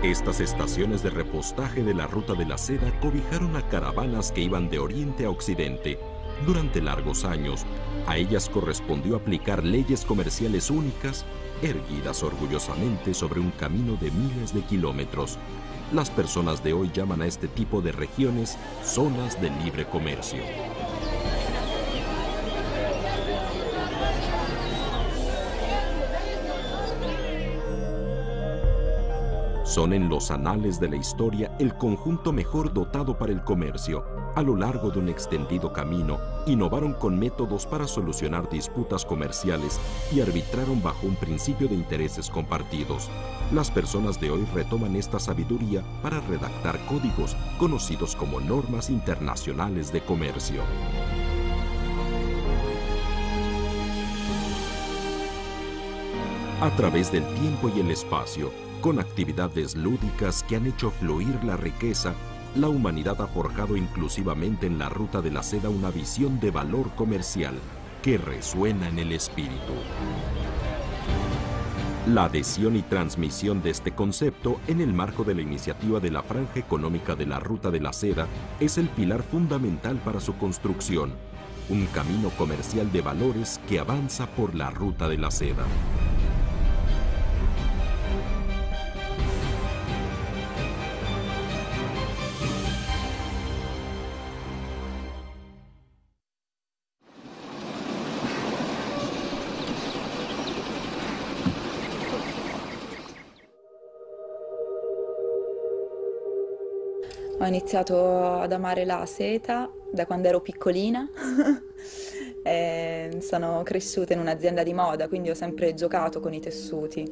Estas estaciones de repostaje de la ruta de la seda cobijaron a caravanas que iban de oriente a occidente. Durante largos años, a ellas correspondió aplicar leyes comerciales únicas, erguidas orgullosamente sobre un camino de miles de kilómetros. Las personas de hoy llaman a este tipo de regiones zonas de libre comercio. Son en los anales de la historia el conjunto mejor dotado para el comercio. A lo largo de un extendido camino, innovaron con métodos para solucionar disputas comerciales y arbitraron bajo un principio de intereses compartidos. Las personas de hoy retoman esta sabiduría para redactar códigos conocidos como normas internacionales de comercio. A través del tiempo y el espacio, con actividades lúdicas que han hecho fluir la riqueza, la humanidad ha forjado inclusivamente en la ruta de la seda una visión de valor comercial que resuena en el espíritu. La adhesión y transmisión de este concepto en el marco de la iniciativa de la Franja Económica de la Ruta de la Seda es el pilar fundamental para su construcción, un camino comercial de valores que avanza por la Ruta de la Seda. Ho iniziato ad amare la seta da quando ero piccolina. Sono cresciuta in un'azienda di moda, quindi ho sempre giocato con i tessuti.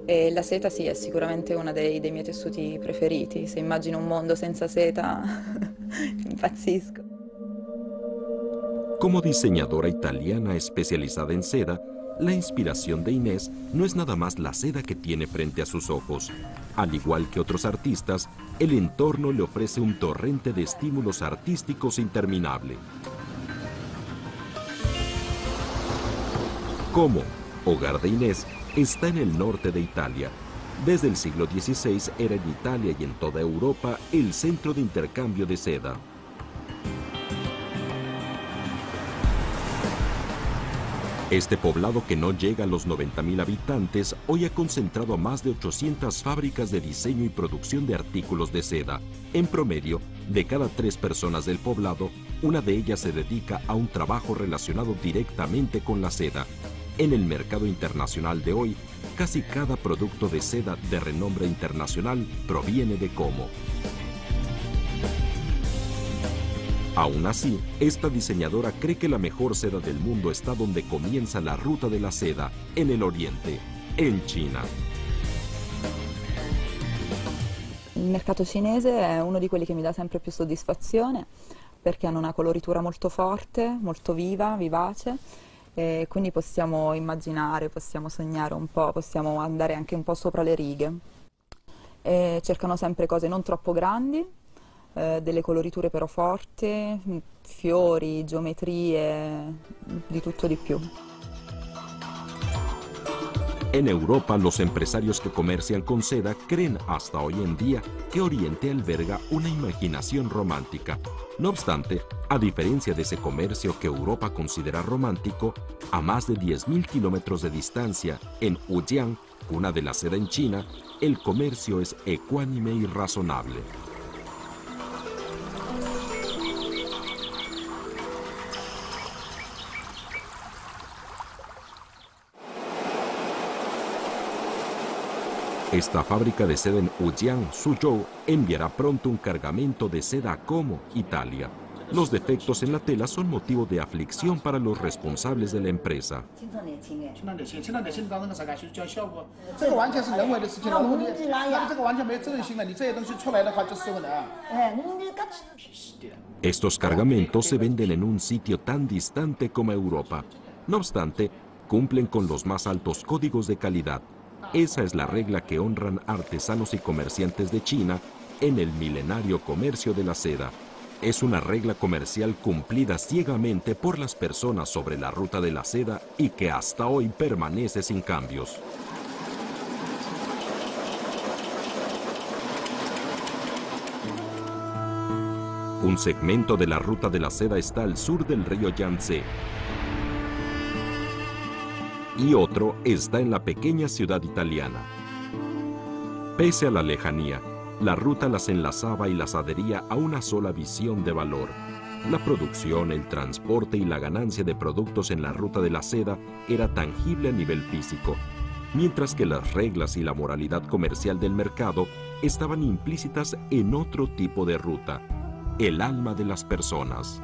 E la seta sì, è sicuramente uno dei miei tessuti preferiti. Se immagino un mondo senza seta, impazzisco. Como diseñadora italiana especializada en seda, la inspiración de Inés no es nada más la seda que tiene frente a sus ojos. Al igual que otros artistas, el entorno le ofrece un torrente de estímulos artísticos interminable. Como, hogar de Inés, está en el norte de Italia. Desde el siglo XVI era en Italia y en toda Europa el centro de intercambio de seda. Este poblado, que no llega a los 90.000 habitantes, hoy ha concentrado a más de 800 fábricas de diseño y producción de artículos de seda. En promedio, de cada 3 personas del poblado, una de ellas se dedica a un trabajo relacionado directamente con la seda. En el mercado internacional de hoy, casi cada producto de seda de renombre internacional proviene de Como. Aún así, esta diseñadora cree que la mejor seda del mundo está donde comienza la ruta de la seda, en el oriente, en Cina. Il mercato cinese è uno di quelli che mi dà sempre più soddisfazione perché hanno una coloritura molto forte, molto viva, vivace, e quindi possiamo immaginare, possiamo sognare un po', possiamo andare anche un po' sopra le righe. E cercano sempre cose non troppo grandi, delle coloriture però forti, fiori, geometrie, di tutto di più. En Europa, los empresarios que comercian con seda creen hasta hoy en día que Oriente alberga una imaginación romántica. No obstante, a diferencia de ese comercio que Europa considera romántico, a más de 10.000 kilómetros de distancia, en Wujiang, cuna de la seda en China, el comercio es ecuánime y razonable. Esta fábrica de seda en Wujiang, Suzhou, enviará pronto un cargamento de seda a Como, Italia. Los defectos en la tela son motivo de aflicción para los responsables de la empresa. Estos cargamentos se venden en un sitio tan distante como Europa. No obstante, cumplen con los más altos códigos de calidad. Esa es la regla que honran artesanos y comerciantes de China en el milenario comercio de la seda. Es una regla comercial cumplida ciegamente por las personas sobre la ruta de la seda y que hasta hoy permanece sin cambios. Un segmento de la ruta de la seda está al sur del río Yangtze y otro está en la pequeña ciudad italiana. Pese a la lejanía, la ruta las enlazaba y las adhería a una sola visión de valor. La producción, el transporte y la ganancia de productos en la ruta de la seda era tangible a nivel físico, mientras que las reglas y la moralidad comercial del mercado estaban implícitas en otro tipo de ruta, el alma de las personas.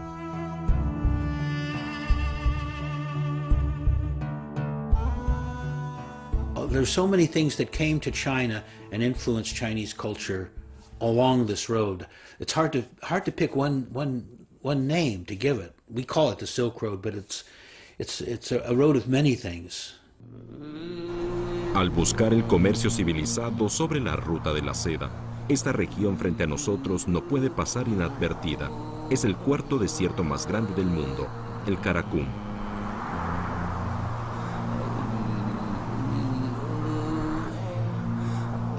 There's so many things that came to China and influenced Chinese culture along this road. It's hard to pick one name to give it. We call it the Silk Road, but it's a road of many things. Al buscar el comercio civilizado sobre la ruta de la seda, esta región frente a nosotros no puede pasar inadvertida. Es el cuarto desierto más grande del mundo, el Karakum.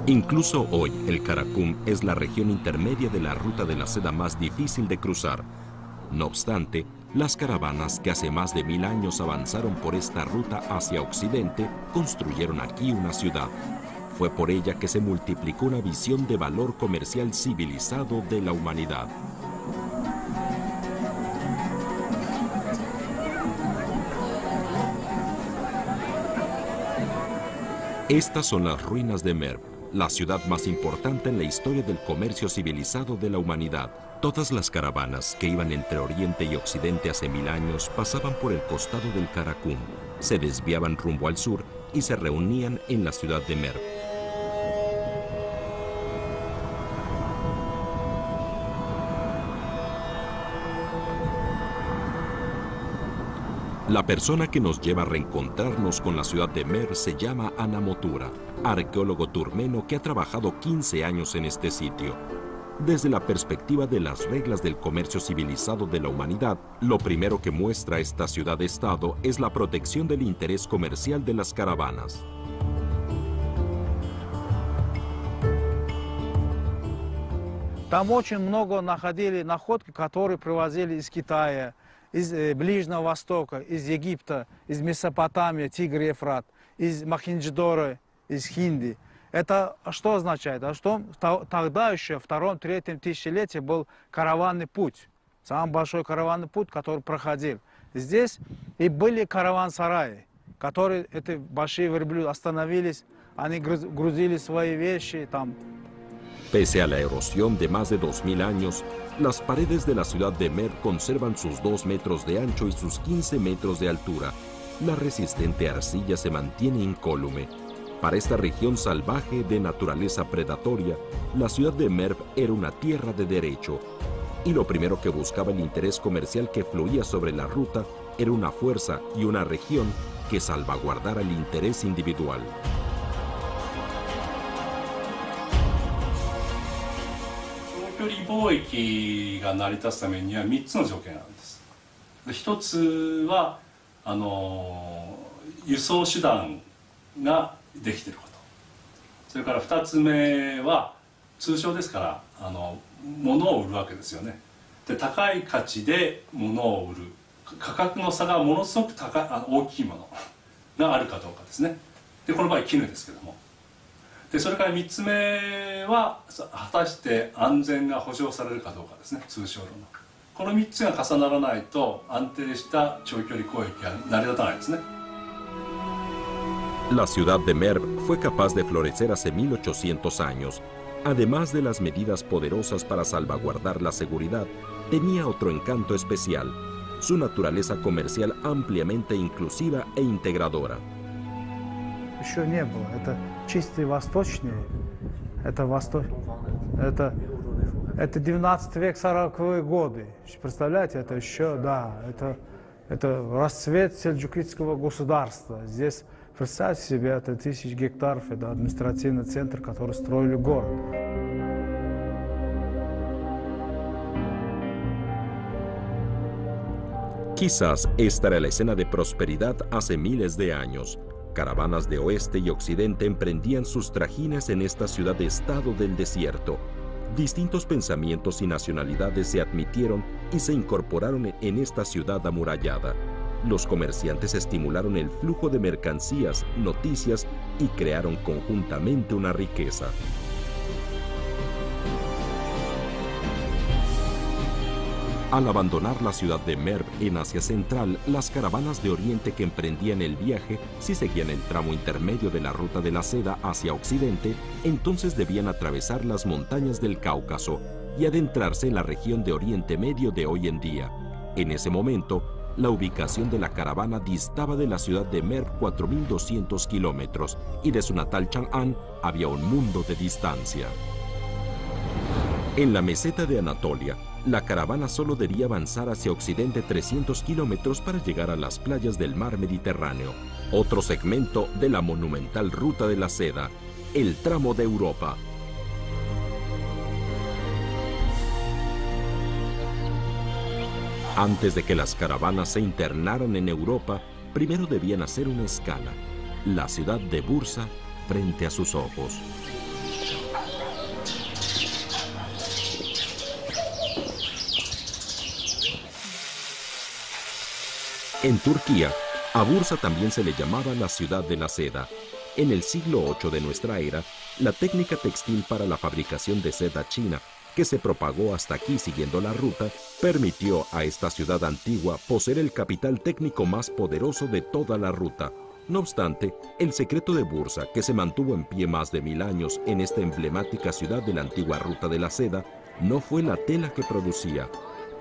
Incluso hoy, el Karakum es la región intermedia de la ruta de la seda más difícil de cruzar. No obstante, las caravanas que hace más de 1000 años avanzaron por esta ruta hacia Occidente construyeron aquí una ciudad. Fue por ella que se multiplicó una visión de valor comercial civilizado de la humanidad. Estas son las ruinas de Merv, la ciudad más importante en la historia del comercio civilizado de la humanidad. Todas las caravanas que iban entre Oriente y Occidente hace 1000 años pasaban por el costado del Karakum, se desviaban rumbo al sur y se reunían en la ciudad de Merv. La persona que nos lleva a reencontrarnos con la ciudad de Merv se llama Anamotura, arqueólogo turmeno que ha trabajado 15 años en este sitio. Desde la perspectiva de las reglas del comercio civilizado de la humanidad, lo primero que muestra esta ciudad-estado es la protección del interés comercial de las caravanas. Там очень много находили находки, которые привозили из Китая, из Ближнего Востока, из Египта, из Месопотамии, Тигр и Ефрат, из Мохенджо-Даро, из Хинди. Это что означает? Что тогда еще, в втором-третьем тысячелетии, был караванный путь. Самый большой караванный путь, который проходил. Здесь и были караван-сараи, которые, эти большие верблюды, остановились, они грузили свои вещи там. Pese a la erosión de más de 2000 años, las paredes de la ciudad de Merv conservan sus 2 metros de ancho y sus 15 metros de altura. La resistente arcilla se mantiene incólume. Para esta región salvaje de naturaleza predatoria, la ciudad de Merv era una tierra de derecho, y lo primero que buscaba el interés comercial que fluía sobre la ruta era una fuerza y una región que salvaguardara el interés individual.貿易が成り立つためには3つの条件があるんです。1つは輸送手段ができていること、それから2つ目は通商ですから物を売るわけですよね。で高い価値で物を売る、価格の差がものすごく大きいものがあるかどうかですね。でこの場合絹ですけども、でそれから3つ目は果たして安全が保障されるかどうかですね、通商路の。この3つが重ならないと安定した長距離交易が成り立たないですね。La ciudad de Merv fue capaz de florecer hace 1800 años. Además de las medidas poderosas para salvaguardar la seguridad, tenía otro encanto especial, su naturaleza comercial ampliamente inclusiva e integradora. Еще не было. Это чистые восточные. Это 19 век, 40-е годы. Представляете, это еще, да, это расцвет сельджукидского государства. Здесь, представьте себе, это 1000 гектаров, это административный центр, который строили город. Quizás esta era la escena de prosperidad hace miles de años. Caravanas de oeste y occidente emprendían sus trajines en esta ciudad-estado del desierto. distintos pensamientos y nacionalidades se admitieron y se incorporaron en esta ciudad amurallada. Los comerciantes estimularon el flujo de mercancías, noticias y crearon conjuntamente una riqueza. Al abandonar la ciudad de Merv en Asia Central, las caravanas de Oriente que emprendían el viaje, si seguían el tramo intermedio de la ruta de la seda hacia Occidente, entonces debían atravesar las montañas del Cáucaso y adentrarse en la región de Oriente Medio de hoy en día. En ese momento, la ubicación de la caravana distaba de la ciudad de Merv 4.200 kilómetros y de su natal Chang'an había un mundo de distancia. En la meseta de Anatolia, la caravana solo debía avanzar hacia occidente 300 kilómetros para llegar a las playas del mar Mediterráneo, otro segmento de la monumental Ruta de la Seda, el tramo de Europa. Antes de que las caravanas se internaran en Europa, primero debían hacer una escala, la ciudad de Bursa frente a sus ojos. En Turquía, a Bursa también se le llamaba la ciudad de la seda. En el siglo VIII de nuestra era, la técnica textil para la fabricación de seda china, que se propagó hasta aquí siguiendo la ruta, permitió a esta ciudad antigua poseer el capital técnico más poderoso de toda la ruta. No obstante, el secreto de Bursa, que se mantuvo en pie más de 1000 años en esta emblemática ciudad de la antigua ruta de la seda, no fue la tela que producía.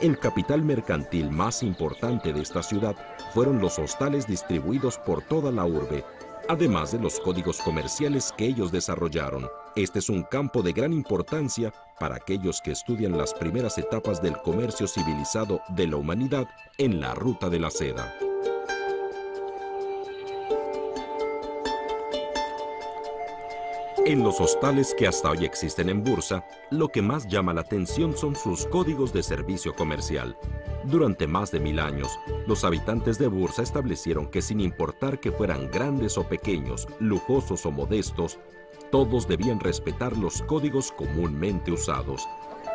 El capital mercantil más importante de esta ciudad fueron los hostales distribuidos por toda la urbe, además de los códigos comerciales que ellos desarrollaron. Este es un campo de gran importancia para aquellos que estudian las primeras etapas del comercio civilizado de la humanidad en la ruta de la seda. En los hostales que hasta hoy existen en Bursa, lo que más llama la atención son sus códigos de servicio comercial. Durante más de 1000 años, los habitantes de Bursa establecieron que sin importar que fueran grandes o pequeños, lujosos o modestos, todos debían respetar los códigos comúnmente usados.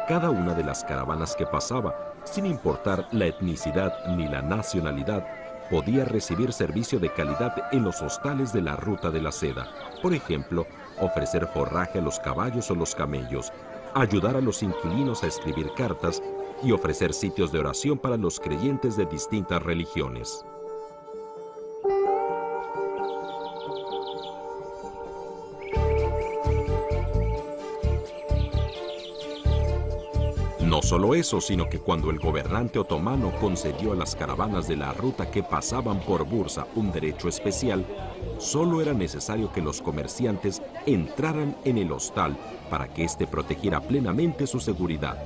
Cada una de las caravanas que pasaba, sin importar la etnicidad ni la nacionalidad, podía recibir servicio de calidad en los hostales de la ruta de la seda. Por ejemplo, ofrecer forraje a los caballos o los camellos, ayudar a los inquilinos a escribir cartas y ofrecer sitios de oración para los creyentes de distintas religiones. No solo eso, sino que cuando el gobernante otomano concedió a las caravanas de la ruta que pasaban por Bursa un derecho especial, solo era necesario que los comerciantes entraran en el hostal para que éste protegiera plenamente su seguridad.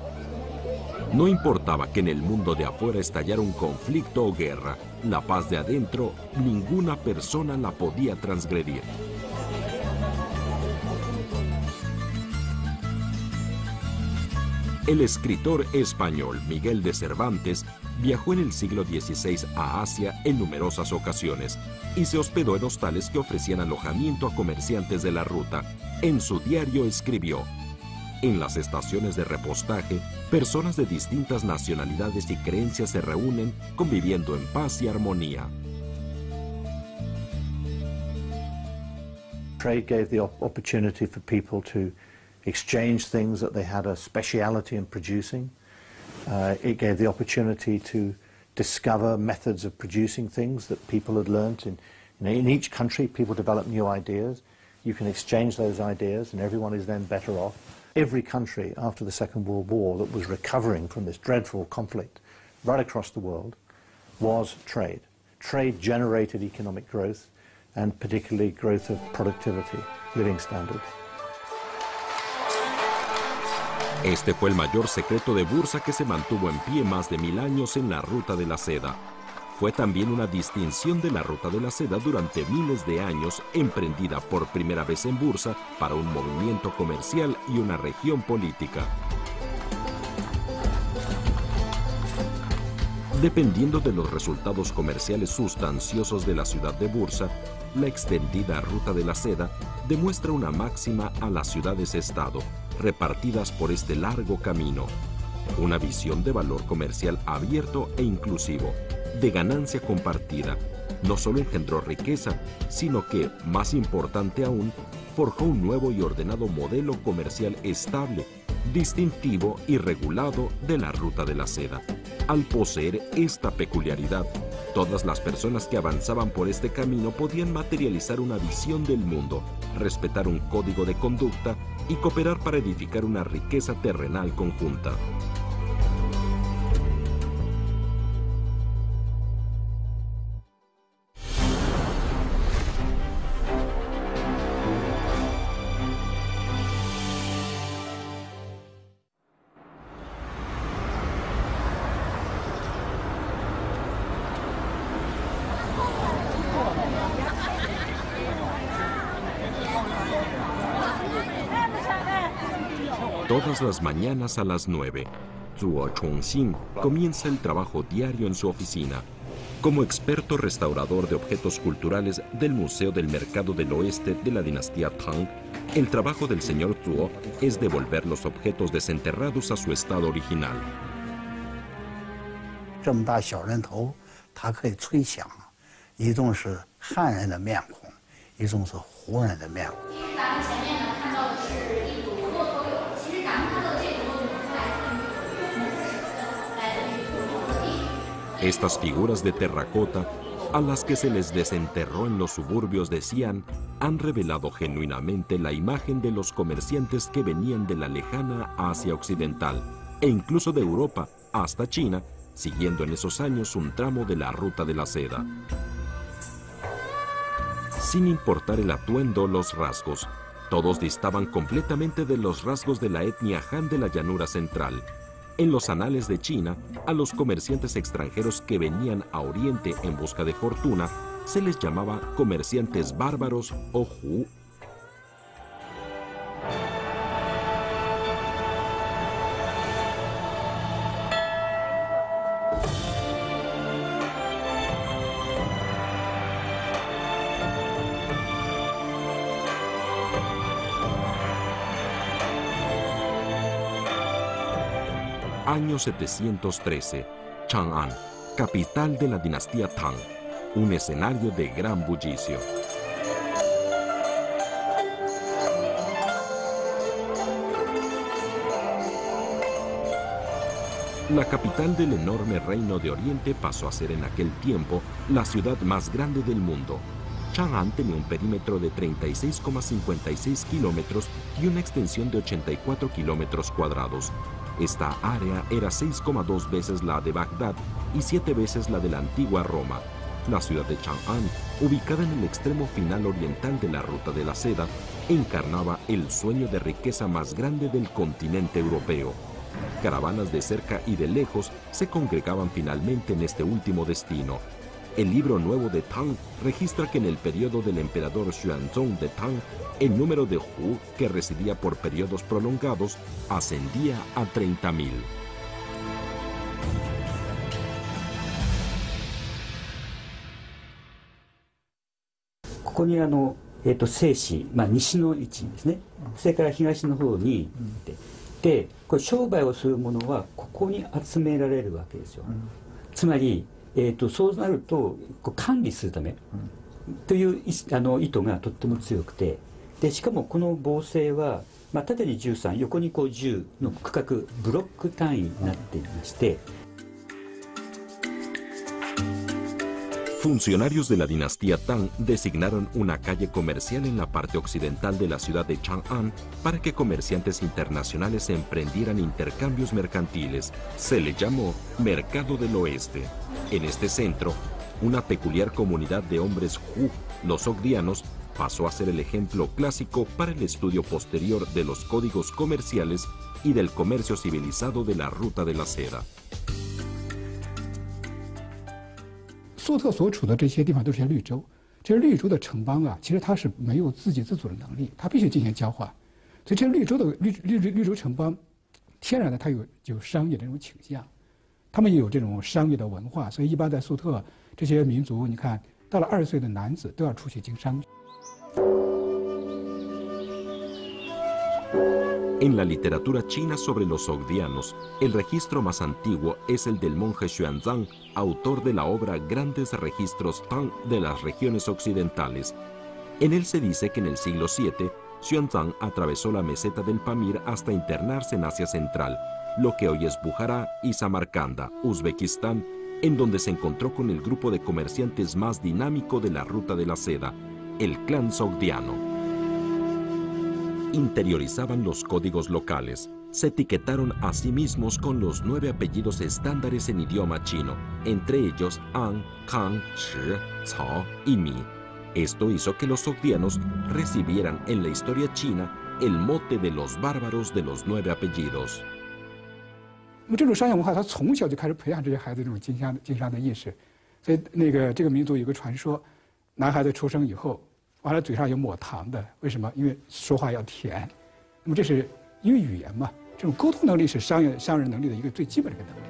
No importaba que en el mundo de afuera estallara un conflicto o guerra, la paz de adentro ninguna persona la podía transgredir. El escritor español Miguel de Cervantes viajó en el siglo XVI a Asia en numerosas ocasiones y se hospedó en hostales que ofrecían alojamiento a comerciantes de la ruta. En su diario escribió: en las estaciones de repostaje, personas de distintas nacionalidades y creencias se reúnen conviviendo en paz y armonía. Trade gave the opportunity for people to exchange things that they had a speciality in producing. It gave the opportunity to discover methods of producing things that people had learnt. In each country, people develop new ideas. You can exchange those ideas and everyone is then better off. Every country after the Second World War that was recovering from this dreadful conflict right across the world was trade. Trade generated economic growth and particularly growth of productivity, living standards. Este fue el mayor secreto de Bursa, que se mantuvo en pie más de 1000 años en la ruta de la seda. Fue también una distinción de la ruta de la seda durante miles de años, emprendida por primera vez en Bursa para un movimiento comercial y una región política. Dependiendo de los resultados comerciales sustanciosos de la ciudad de Bursa, la extendida ruta de la seda demuestra una máxima a las ciudades-estado. repartidas por este largo camino. Una visión de valor comercial abierto e inclusivo, de ganancia compartida, no solo engendró riqueza, sino que, más importante aún, forjó un nuevo y ordenado modelo comercial estable, distintivo y regulado de la ruta de la seda. Al poseer esta peculiaridad, todas las personas que avanzaban por este camino podían materializar una visión del mundo, respetar un código de conducta y cooperar para edificar una riqueza terrenal conjunta. Todas las mañanas a las 9, Zuo Chongxing comienza el trabajo diario en su oficina. Como experto restaurador de objetos culturales del Museo del Mercado del Oeste de la dinastía Tang, el trabajo del señor Zuo es devolver los objetos desenterrados a su estado original. 这么大小人头，它可以吹响，一种是汉人的面孔，一种是胡人的面孔。咱们前面呢看到的是一组骆驼俑，其实咱们看到这组骆驼俑来自于骆驼地。 Estas figuras de terracota, a las que se les desenterró en los suburbios de Xi'an, han revelado genuinamente la imagen de los comerciantes que venían de la lejana Asia Occidental e incluso de Europa hasta China, siguiendo en esos años un tramo de la ruta de la seda. Sin importar el atuendo o los rasgos, todos distaban completamente de los rasgos de la etnia Han de la llanura central. En los anales de China, a los comerciantes extranjeros que venían a Oriente en busca de fortuna, se les llamaba comerciantes bárbaros o Hu. Año 713, Chang'an, capital de la dinastía Tang, un escenario de gran bullicio. La capital del enorme reino de Oriente pasó a ser en aquel tiempo la ciudad más grande del mundo. Chang'an tenía un perímetro de 36,56 kilómetros y una extensión de 84 kilómetros cuadrados. Esta área era 6,2 veces la de Bagdad y 7 veces la de la antigua Roma. La ciudad de Chang'an, ubicada en el extremo final oriental de la ruta de la seda, encarnaba el sueño de riqueza más grande del continente europeo. Caravanas de cerca y de lejos se congregaban finalmente en este último destino. El libro nuevo de Tang registra que en el periodo del emperador Xuanzong de Tang, el número de Hu que residía por periodos prolongados ascendía a 30,000. ここに西市、西の位置ですね。それから東の方にで、これ商売をする者はここに集められるわけですよ。つまり、そうなると管理するためという意図がとっても強くて、でしかもこの房勢は、縦に13、横に10の区画ブロック単位になっていまして。 Funcionarios de la dinastía Tang designaron una calle comercial en la parte occidental de la ciudad de Chang'an para que comerciantes internacionales emprendieran intercambios mercantiles. Se le llamó Mercado del Oeste. En este centro, una peculiar comunidad de hombres Hu, los ogdianos, pasó a ser el ejemplo clásico para el estudio posterior de los códigos comerciales y del comercio civilizado de la ruta de la seda. 粟特所处的这些地方都是些绿洲，这些绿洲的城邦啊，其实它是没有自给自足的能力，它必须进行交换，所以这些绿洲城邦，天然的它有商业的这种倾向，他们也有这种商业的文化，所以一般在粟特这些民族，你看到了20岁的男子都要出去经商。En la literatura china sobre los sogdianos, el registro más antiguo es el del monje Xuanzang, autor de la obra Grandes Registros Tang de las regiones occidentales. En él se dice que en el siglo VII, Xuanzang atravesó la meseta del Pamir hasta internarse en Asia Central, lo que hoy es Bujará y Samarcanda, Uzbekistán, en donde se encontró con el grupo de comerciantes más dinámico de la Ruta de la Seda, el clan sogdiano. Interiorizaban los códigos locales, se etiquetaron a sí mismos con los 9 apellidos estándares en idioma chino, entre ellos An, Kang, Shi, Cao y Mi. Esto hizo que los sogdianos recibieran en la historia china el mote de los bárbaros de los 9 apellidos. 这种商业文化，它从小就开始培养这些孩子这种经商的意识，所以这个民族有个传说，男孩子出生以后，完了嘴上有抹糖的，为什么？因为说话要甜。那么这是因为语言嘛，这种沟通能力是商人能力的一个最基本的一个能力。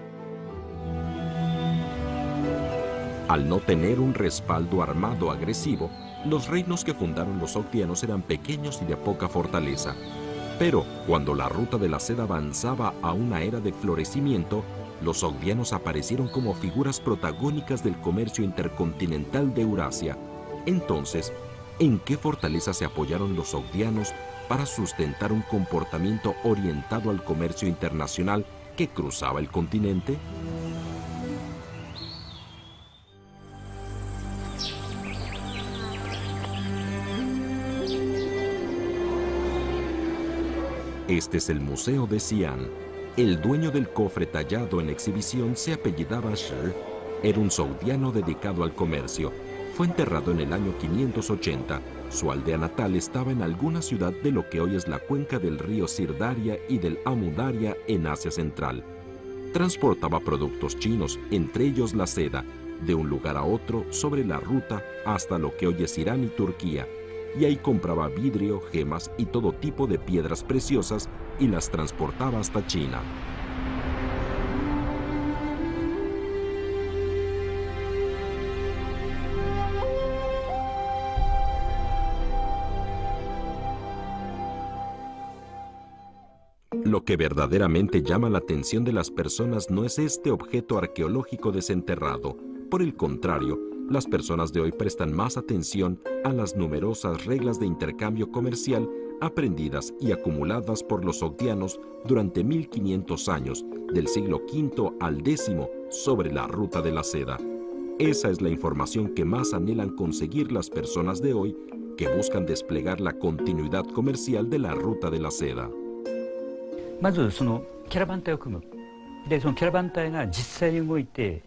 Al no tener un respaldo armado agresivo, los reinos que fundaron los sogdianos eran pequeños y de poca fortaleza. Pero cuando la Ruta de la Seda avanzaba a una era de florecimiento, los sogdianos aparecieron como figuras protagónicas del comercio intercontinental de Eurasia. Entonces, ¿en qué fortaleza se apoyaron los sogdianos para sustentar un comportamiento orientado al comercio internacional que cruzaba el continente? Este es el Museo de Xi'an. El dueño del cofre tallado en exhibición se apellidaba Shi. Era un sogdiano dedicado al comercio. Fue enterrado en el año 580. Su aldea natal estaba en alguna ciudad de lo que hoy es la cuenca del río Sirdaria y del Amu Daria en Asia Central. Transportaba productos chinos, entre ellos la seda, de un lugar a otro sobre la ruta hasta lo que hoy es Irán y Turquía. Y ahí compraba vidrio, gemas y todo tipo de piedras preciosas y las transportaba hasta China. Lo que verdaderamente llama la atención de las personas no es este objeto arqueológico desenterrado. Por el contrario, las personas de hoy prestan más atención a las numerosas reglas de intercambio comercial aprendidas y acumuladas por los sogdianos durante 1500 años, del siglo V al X, sobre la Ruta de la Seda. Esa es la información que más anhelan conseguir las personas de hoy que buscan desplegar la continuidad comercial de la Ruta de la Seda. まずそのキャラバン隊を組む。でそのキャラバン隊が実際に動いて、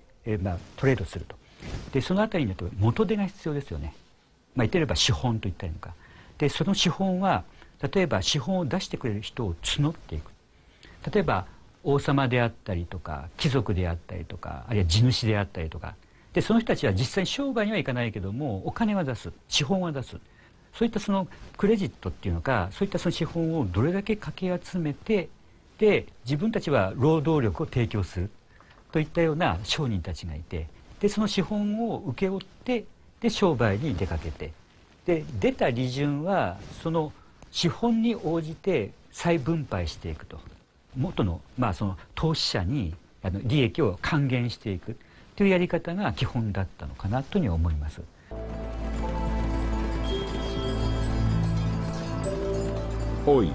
トレードすると。でそのあたりに元手が必要ですよね。言ってみれば資本と言ったりとか。でその資本は例えば資本を出してくれる人を募っていく。例えば王様であったりとか貴族であったりとかあるいは地主であったりとか。でその人たちは実際に商売にはいかないけどもお金は出す資本は出す。そういったそのクレジットっていうのかそういったその資本をどれだけかき集めてで自分たちは労働力を提供するといったような商人たちがいてでその資本を請け負ってで商売に出かけてで出た利潤はその資本に応じて再分配していくと元のその投資者に利益を還元していくというやり方が基本だったのかなというふうに思います。Hoy,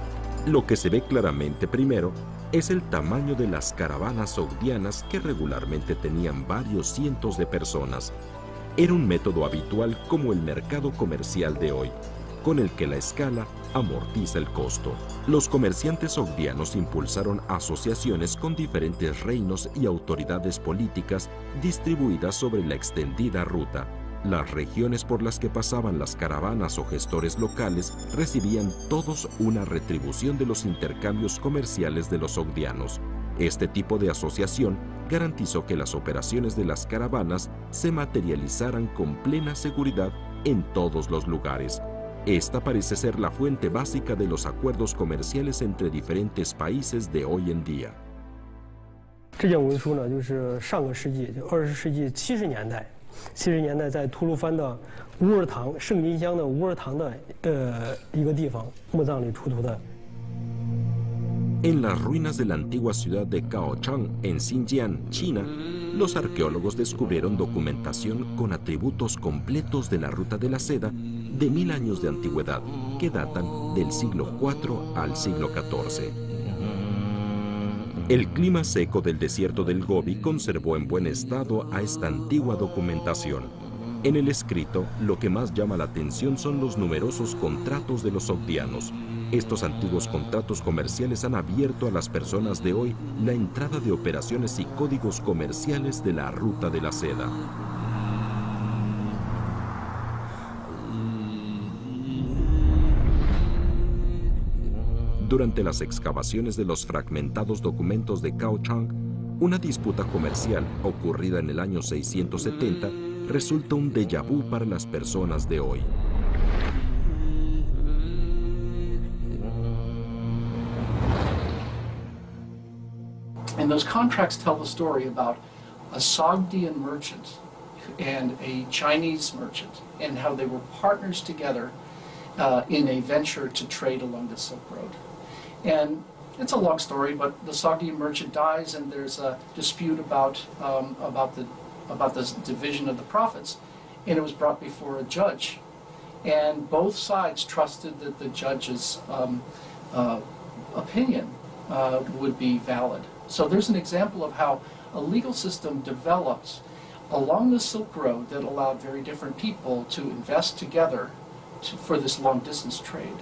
lo que se ve claramente primero es el tamaño de las caravanas sogdianas que regularmente tenían varios cientos de personas. Era un método habitual como el mercado comercial de hoy, con el que la escala amortiza el costo. Los comerciantes sogdianos impulsaron asociaciones con diferentes reinos y autoridades políticas distribuidas sobre la extendida ruta. Las regiones por las que pasaban las caravanas o gestores locales recibían todos una retribución de los intercambios comerciales de los sogdianos. Este tipo de asociación garantizó que las operaciones de las caravanas se materializaran con plena seguridad en todos los lugares. Esta parece ser la fuente básica de los acuerdos comerciales entre diferentes países de hoy en día. 这件文书呢，就是上个世纪，就20世纪70年代。70年代在吐鲁番的乌尔堂圣金乡的乌尔堂的一个地方墓葬里出土的。En las ruinas de la antigua ciudad de Kaohsiung, en Xinjiang, China, los arqueólogos descubrieron documentación con atributos completos de la ruta de la seda de 1000 años de antigüedad, que datan del siglo IV al siglo XIV. El clima seco del desierto del Gobi conservó en buen estado a esta antigua documentación. En el escrito, lo que más llama la atención son los numerosos contratos de los sogdianos. Estos antiguos contratos comerciales han abierto a las personas de hoy la entrada de operaciones y códigos comerciales de la ruta de la seda. Durante las excavaciones de los fragmentados documentos de Kaohsiung, una disputa comercial ocurrida en el año 670 resulta un déjà vu para las personas de hoy. And those contracts tell the story about a Sogdian merchant and a Chinese merchant and how they were partners together in a venture to trade along the Silk Road. And it's a long story, but the Sogdian merchant dies, and there's a dispute about the division of the profits, and it was brought before a judge. And both sides trusted that the judge's opinion would be valid. So there's an example of how a legal system developed along the Silk Road that allowed very different people to invest together for this long-distance trade.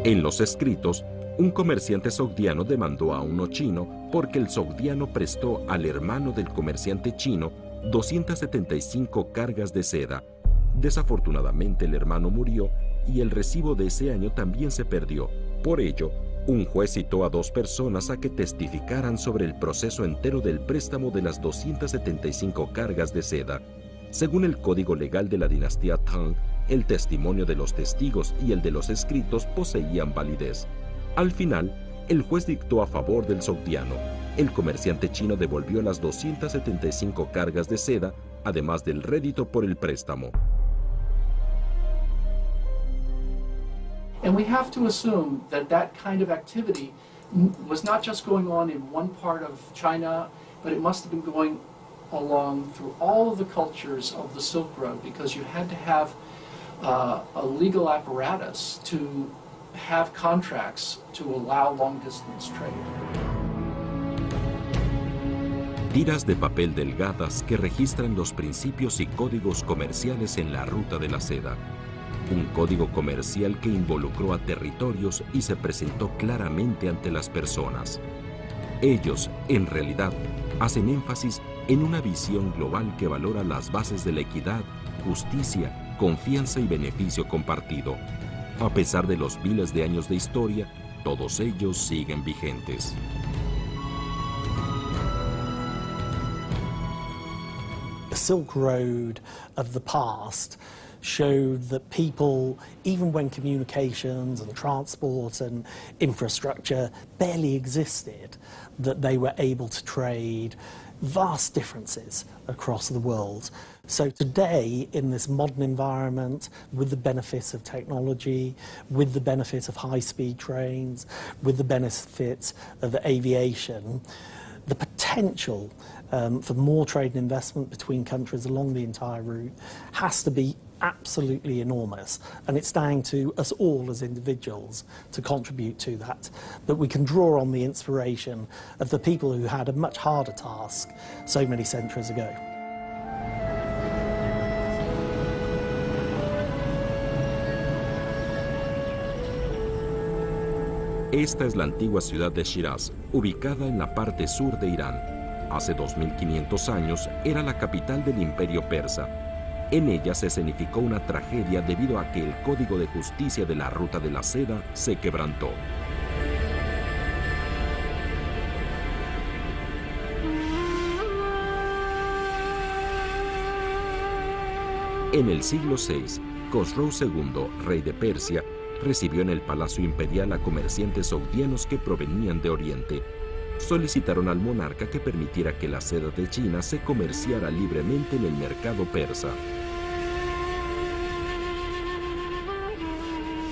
En los escritos, un comerciante sogdiano demandó a uno chino porque el sogdiano prestó al hermano del comerciante chino 275 cargas de seda. Desafortunadamente el hermano murió y el recibo de ese año también se perdió. Por ello, un juez citó a dos personas a que testificaran sobre el proceso entero del préstamo de las 275 cargas de seda. Según el código legal de la dinastía Tang, el testimonio de los testigos y el de los escritos poseían validez. Al final, el juez dictó a favor del sogdiano. El comerciante chino devolvió las 275 cargas de seda, además del rédito por el préstamo. And we have to assume that that kind of activity was not just going on in one part of China, but it must have been going along through all of the cultures of the Silk Road, because you had to have a legal apparatus to have contracts to allow long-distance trade. Tiras de papel delgadas que registran los principios y códigos comerciales en la ruta de la seda. Un código comercial que involucró a territorios y se presentó claramente ante las personas. Ellos, en realidad, hacen énfasis en una visión global que valora las bases de la equidad, justicia, confianza y beneficio compartido. A pesar de los miles de años de historia, todos ellos siguen vigentes. The Silk Road of the past showed that people, even when communications and transport and infrastructure barely existed, that they were able to trade vast differences across the world. So today, in this modern environment, with the benefits of technology, with the benefit of high-speed trains, with the benefit of aviation, the potential for more trade and investment between countries along the entire route has to be absolutely enormous, and it's down to us all as individuals to contribute to that. But we can draw on the inspiration of the people who had a much harder task so many centuries ago. Esta es la antigua ciudad de Shiraz, ubicada en la parte sur de Irán. Hace 2500 años era la capital del Imperio Persa. En ella se escenificó una tragedia debido a que el código de justicia de la ruta de la seda se quebrantó. En el siglo VI, Khosrou II, rey de Persia, recibió en el Palacio Imperial a comerciantes sogdianos que provenían de Oriente. Solicitaron al monarca que permitiera que la seda de China se comerciara libremente en el mercado persa.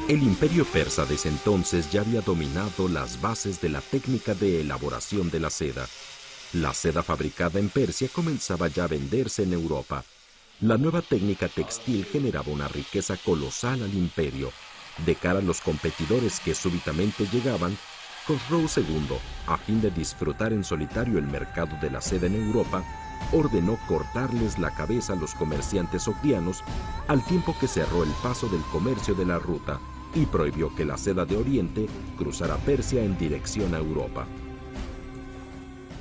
El imperio persa desde entonces ya había dominado las bases de la técnica de elaboración de la seda. La seda fabricada en Persia comenzaba ya a venderse en Europa. La nueva técnica textil generaba una riqueza colosal al imperio. De cara a los competidores que súbitamente llegaban, Khosrou II, a fin de disfrutar en solitario el mercado de la seda en Europa, ordenó cortarles la cabeza a los comerciantes sogdianos, al tiempo que cerró el paso del comercio de la ruta y prohibió que la seda de Oriente cruzara Persia en dirección a Europa.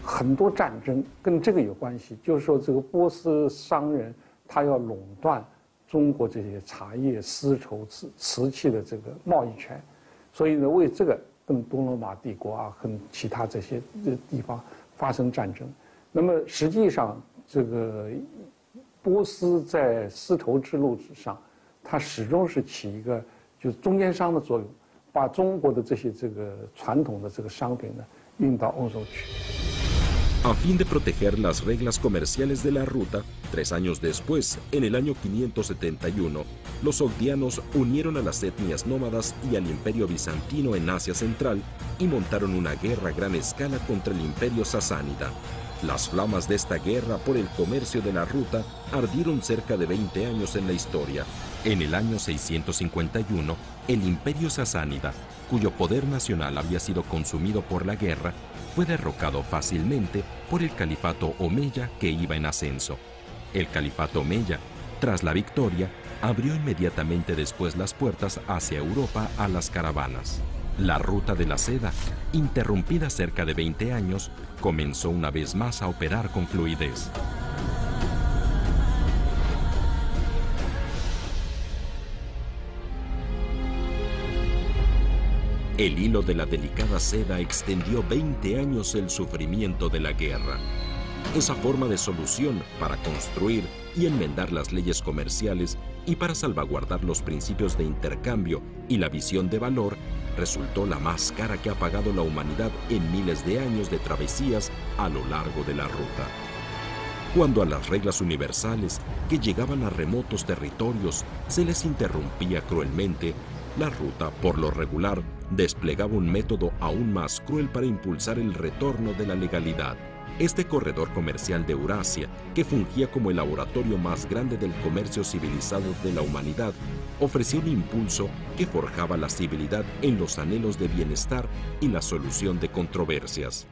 很多战争跟这个有关系，就是说这个波斯商人他要垄断中国这些茶叶、丝绸、瓷器的这个贸易权，所以呢，为这个跟东罗马帝国啊，跟其他这些地方发生战争。那么实际上，这个波斯在丝绸之路上，它始终是起一个就是中间商的作用，把中国的这些传统的这个商品呢运到欧洲去。 A fin de proteger las reglas comerciales de la ruta, 3 años después, en el año 571, los sogdianos unieron a las etnias nómadas y al imperio bizantino en Asia Central y montaron una guerra a gran escala contra el imperio sasánida. Las flamas de esta guerra por el comercio de la ruta ardieron cerca de 20 años en la historia. En el año 651, el imperio sasánida, cuyo poder nacional había sido consumido por la guerra, fue derrocado fácilmente por el califato omeya que iba en ascenso. El califato omeya, tras la victoria, abrió inmediatamente después las puertas hacia Europa a las caravanas. La ruta de la seda, interrumpida cerca de 20 años, comenzó una vez más a operar con fluidez. El hilo de la delicada seda extendió 20 años el sufrimiento de la guerra. Esa forma de solución para construir y enmendar las leyes comerciales y para salvaguardar los principios de intercambio y la visión de valor resultó la más cara que ha pagado la humanidad en miles de años de travesías a lo largo de la ruta. Cuando a las reglas universales que llegaban a remotos territorios se les interrumpía cruelmente, la ruta, por lo regular, desplegaba un método aún más cruel para impulsar el retorno de la legalidad. Este corredor comercial de Eurasia, que fungía como el laboratorio más grande del comercio civilizado de la humanidad, ofreció un impulso que forjaba la civilidad en los anhelos de bienestar y la solución de controversias.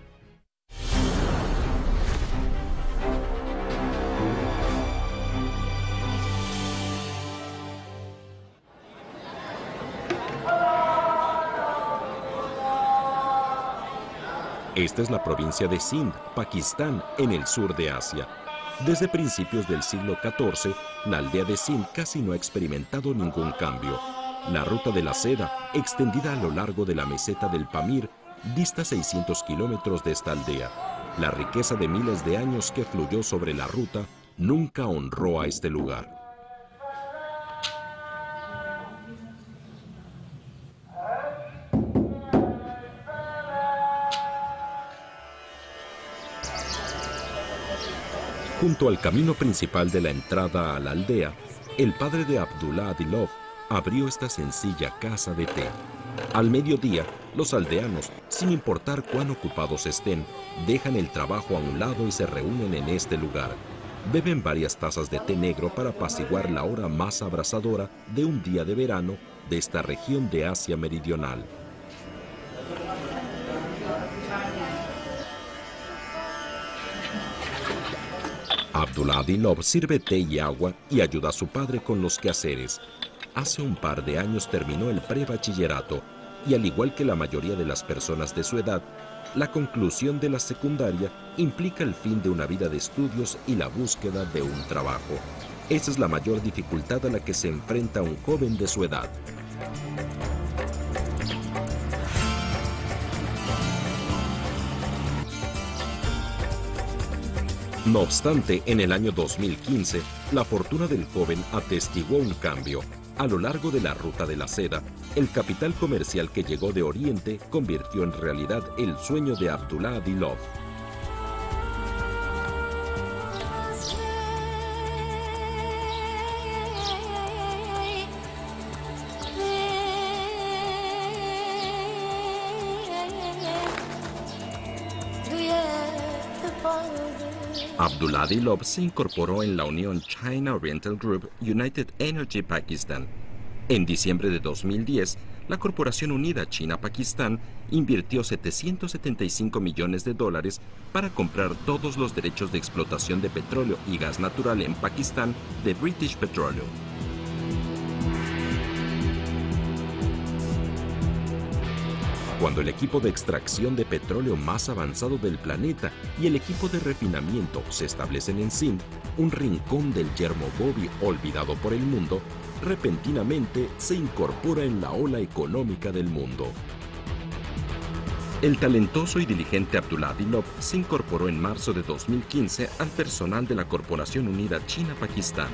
Esta es la provincia de Sindh, Pakistán, en el sur de Asia. Desde principios del siglo XIV, la aldea de Sindh casi no ha experimentado ningún cambio. La ruta de la seda, extendida a lo largo de la meseta del Pamir, dista 600 kilómetros de esta aldea. La riqueza de miles de años que fluyó sobre la ruta nunca honró a este lugar. Junto al camino principal de la entrada a la aldea, el padre de Abdullah Adilov abrió esta sencilla casa de té. Al mediodía, los aldeanos, sin importar cuán ocupados estén, dejan el trabajo a un lado y se reúnen en este lugar. Beben varias tazas de té negro para apaciguar la hora más abrasadora de un día de verano de esta región de Asia Meridional. Abdullah Adilov sirve té y agua y ayuda a su padre con los quehaceres. Hace un par de años terminó el prebachillerato y, al igual que la mayoría de las personas de su edad, la conclusión de la secundaria implica el fin de una vida de estudios y la búsqueda de un trabajo. Esa es la mayor dificultad a la que se enfrenta un joven de su edad. No obstante, en el año 2015, la fortuna del joven atestiguó un cambio. A lo largo de la ruta de la seda, el capital comercial que llegó de Oriente convirtió en realidad el sueño de Abdullah Adilov. Abduladilov se incorporó en la unión China Oriental Group United Energy Pakistan. En diciembre de 2010, la Corporación Unida China-Pakistán invirtió $775 millones para comprar todos los derechos de explotación de petróleo y gas natural en Pakistán de British Petroleum. Cuando el equipo de extracción de petróleo más avanzado del planeta y el equipo de refinamiento se establecen en Sindh, un rincón del yermo Gobi olvidado por el mundo, repentinamente se incorpora en la ola económica del mundo. El talentoso y diligente Abduladilov se incorporó en marzo de 2015 al personal de la Corporación Unida China-Pakistán.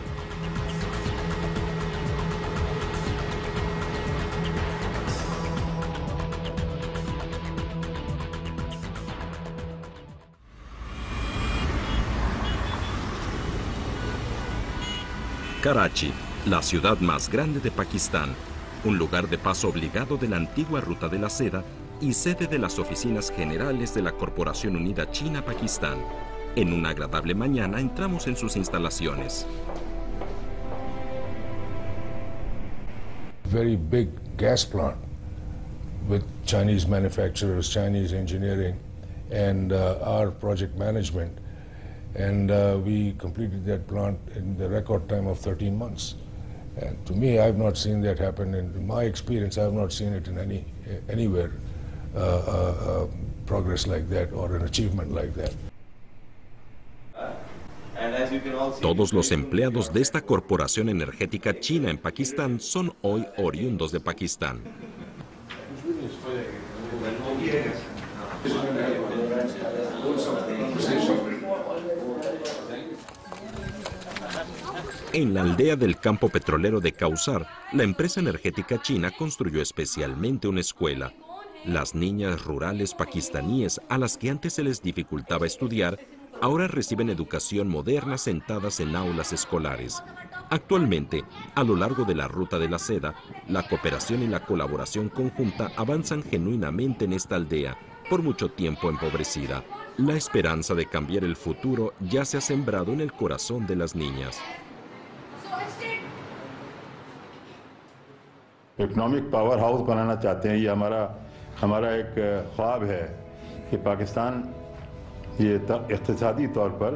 Karachi, la ciudad más grande de Pakistán, un lugar de paso obligado de la antigua Ruta de la Seda y sede de las oficinas generales de la Corporación Unida China-Pakistán. En una agradable mañana entramos en sus instalaciones. Very big gas plant with Chinese manufacturers, Chinese engineering, and our project management. And we completed that plant in the record time of 13 months. And to me, I've not seen that happen. In my experience, I've not seen it in anywhere, progress like that or an achievement like that. Todos los empleados de esta corporación energética china en Pakistán son hoy oriundos de Pakistán. En la aldea del campo petrolero de Kausar, la empresa energética china construyó especialmente una escuela. Las niñas rurales pakistaníes a las que antes se les dificultaba estudiar, ahora reciben educación moderna sentadas en aulas escolares. Actualmente, a lo largo de la Ruta de la Seda, la cooperación y la colaboración conjunta avanzan genuinamente en esta aldea, por mucho tiempo empobrecida. La esperanza de cambiar el futuro ya se ha sembrado en el corazón de las niñas. Economic powerhouse बनाना चाहते हैं। ये हमारा एक ख्वाब है कि पाकिस्तान ये इक़्तिसादी तौर पर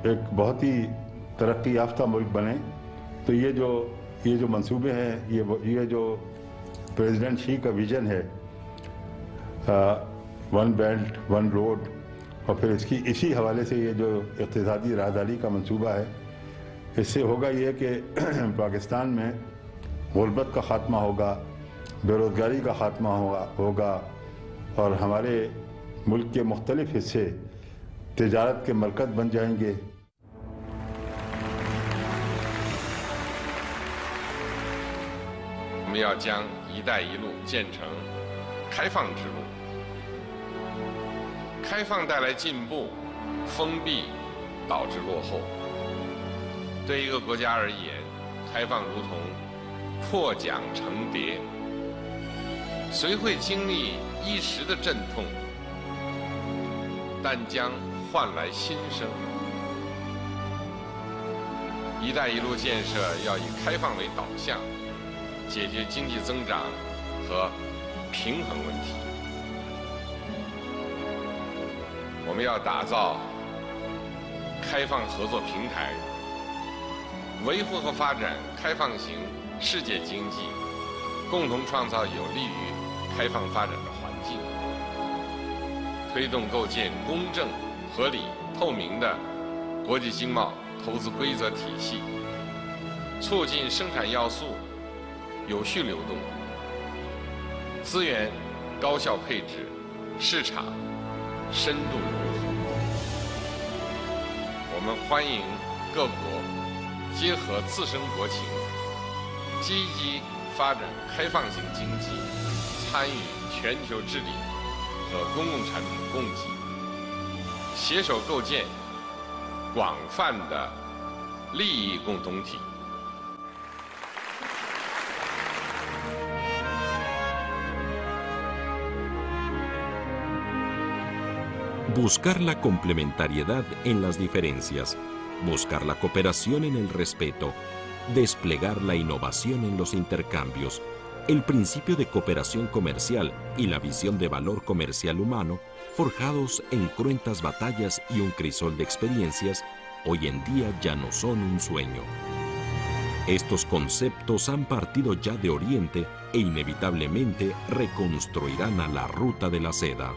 एक बहुत ही तरक्की याफ्ता मुल्क बने। तो ये जो मंसूबे हैं, ये जो प्रेसिडेंट शी का विजन है, वन बेल्ट वन रोड, और फिर इसी हवाले से ये जो इक़्तिसादी राहदारी का मंसूबा है, इससे होगा ये कि पाकिस्तान में गुर्बत का ख़ात्मा होगा, बेरोज़गारी का ख़ात्मा होगा और हमारे मुल्क के मुख्तलिफ़ हिस्से तिजारत के मरकज़ बन जाएंगे। 我们要将“一带一路”建成开放之路。开放带来进步，封闭导致落后。对一个国家而言，开放如同破茧成蝶，虽会经历一时的阵痛，但将换来新生。“一带一路”建设要以开放为导向，解决经济增长和平衡问题。我们要打造开放合作平台，维护和发展开放型世界经济，共同创造有利于开放发展的环境，推动构建公正、合理、透明的国际经贸投资规则体系，促进生产要素有序流动，资源高效配置，市场深度融合。我们欢迎各国结合自身国情，积极发展开放型经济，参与全球治理和公共产品供给，携手构建广泛的利益共同体。Buscar la complementariedad en las diferencias, buscar la cooperación en el respeto, desplegar la innovación en los intercambios, el principio de cooperación comercial y la visión de valor comercial humano, forjados en cruentas batallas y un crisol de experiencias, hoy en día ya no son un sueño. Estos conceptos han partido ya de Oriente e inevitablemente reconstruirán a la ruta de la seda.